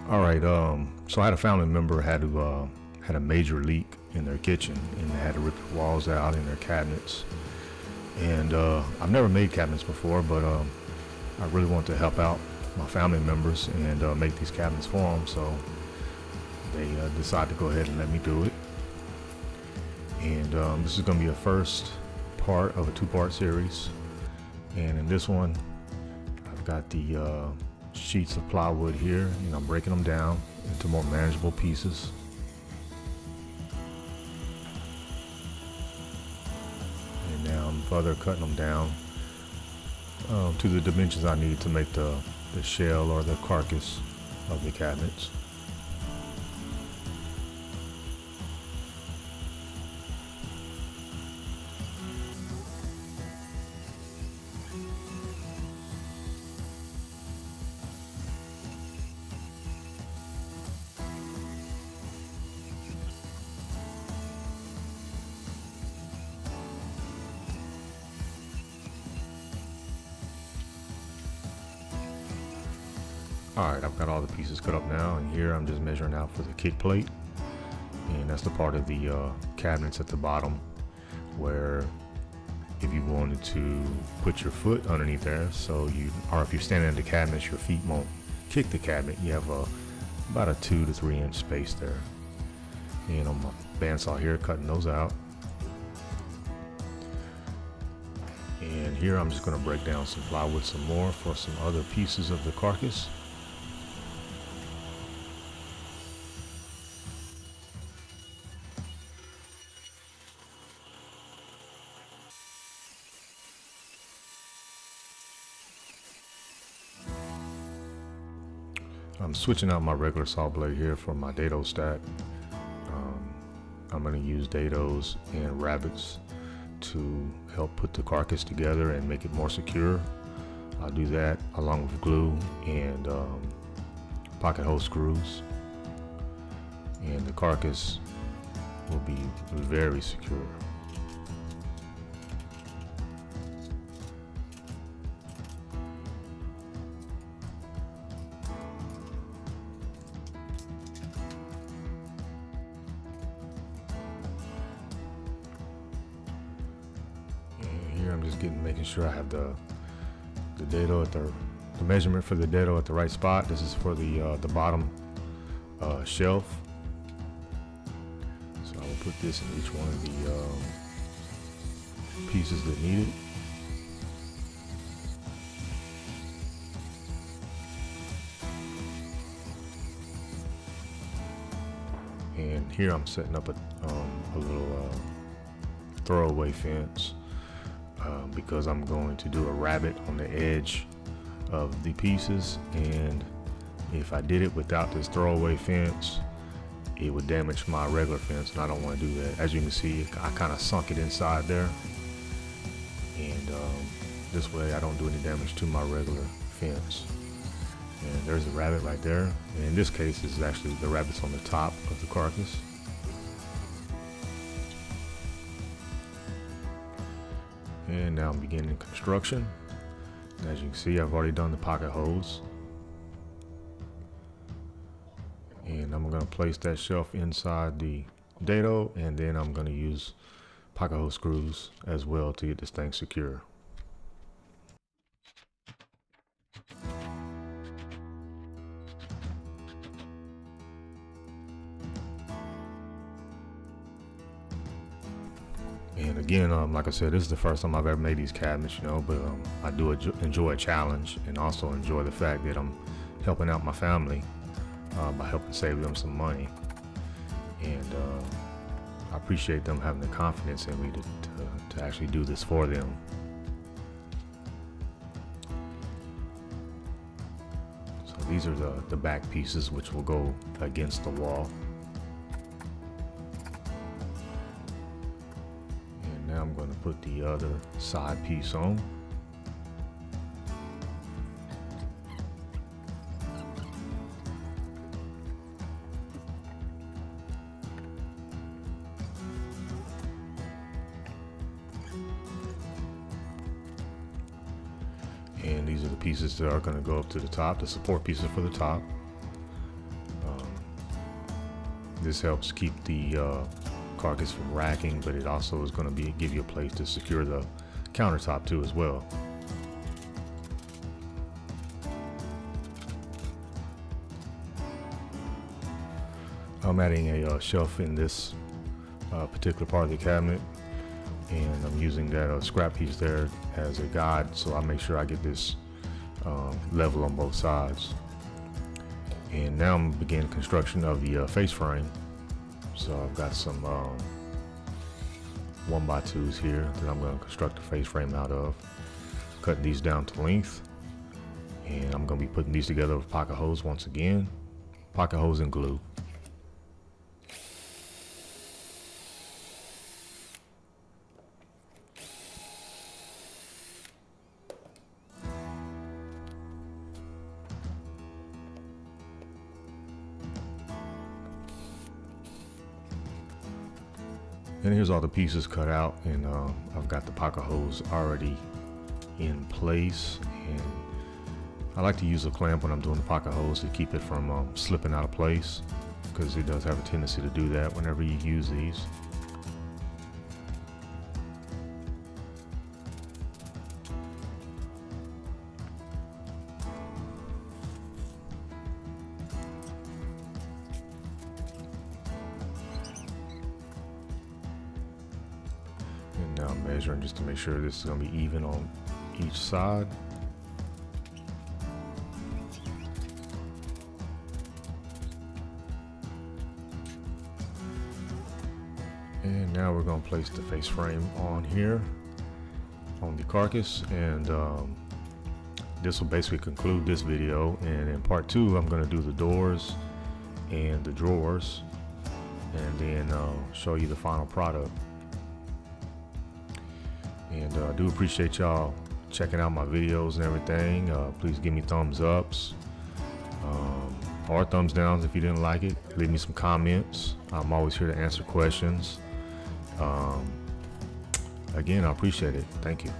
All right, so I had a family member had a major leak in their kitchen, and they had to rip the walls out in their cabinets. And I've never made cabinets before, but I really want to help out my family members and make these cabinets for them. So they decided to go ahead and let me do it. And this is going to be a first part of a two-part series. And in this one, I've got the sheets of plywood here, and I'm breaking them down into more manageable pieces. And now I'm further cutting them down to the dimensions I need to make the shell or the carcass of the cabinets. Alright, I've got all the pieces cut up now, and here I'm just measuring out for the kick plate, and that's the part of the cabinets at the bottom where if you wanted to put your foot underneath there, so or if you're standing in the cabinets, your feet won't kick the cabinet. You have about a 2 to 3 inch space there. And on my bandsaw here, cutting those out. And here I'm just going to break down some plywood some more for some other pieces of the carcass. I'm switching out my regular saw blade here for my dado stack. I'm going to use dados and rabbets to help put the carcass together and make it more secure. I'll do that along with glue and pocket hole screws, and the carcass will be very secure. I'm just making sure I have the dado at the measurement for the dado at the right spot. This is for the bottom shelf. So I will put this in each one of the pieces that need it. And here I'm setting up a little throwaway fence. Because I'm going to do a rabbet on the edge of the pieces, and if I did it without this throwaway fence, it would damage my regular fence, and I don't want to do that. As you can see, I kind of sunk it inside there, and this way I don't do any damage to my regular fence. And there's a rabbet right there, and in this case this is actually the rabbet's on the top of the carcass. And now I'm beginning construction. As you can see, I've already done the pocket holes. And I'm going to place that shelf inside the dado, and then I'm going to use pocket hole screws as well to get this thing secure. And again, like I said, this is the first time I've ever made these cabinets, you know, but I do enjoy a challenge, and also enjoy the fact that I'm helping out my family by helping save them some money. And I appreciate them having the confidence in me to actually do this for them. So these are the back pieces, which will go against the wall. Now I'm going to put the other side piece on. And these are the pieces that are going to go up to the top, the support pieces for the top. This helps keep the carcass from racking, but it also is going to give you a place to secure the countertop too as well. I'm adding a shelf in this particular part of the cabinet, and I'm using that scrap piece there as a guide, so I make sure I get this level on both sides. And now I'm beginning construction of the face frame. So I've got some 1x2s here that I'm going to construct a face frame out of. Cutting these down to length, and I'm going to be putting these together with pocket holes once again. Pocket holes and glue. And here's all the pieces cut out, and I've got the pocket holes already in place. And I like to use a clamp when I'm doing the pocket holes to keep it from slipping out of place, because it does have a tendency to do that whenever you use these. Now I'm measuring just to make sure this is going to be even on each side. And now we're going to place the face frame on here on the carcass, and this will basically conclude this video. And in part 2 I'm going to do the doors and the drawers, and then show you the final product. And I do appreciate y'all checking out my videos and everything. Please give me thumbs ups or thumbs downs if you didn't like it. Leave me some comments. I'm always here to answer questions. Again, I appreciate it. Thank you.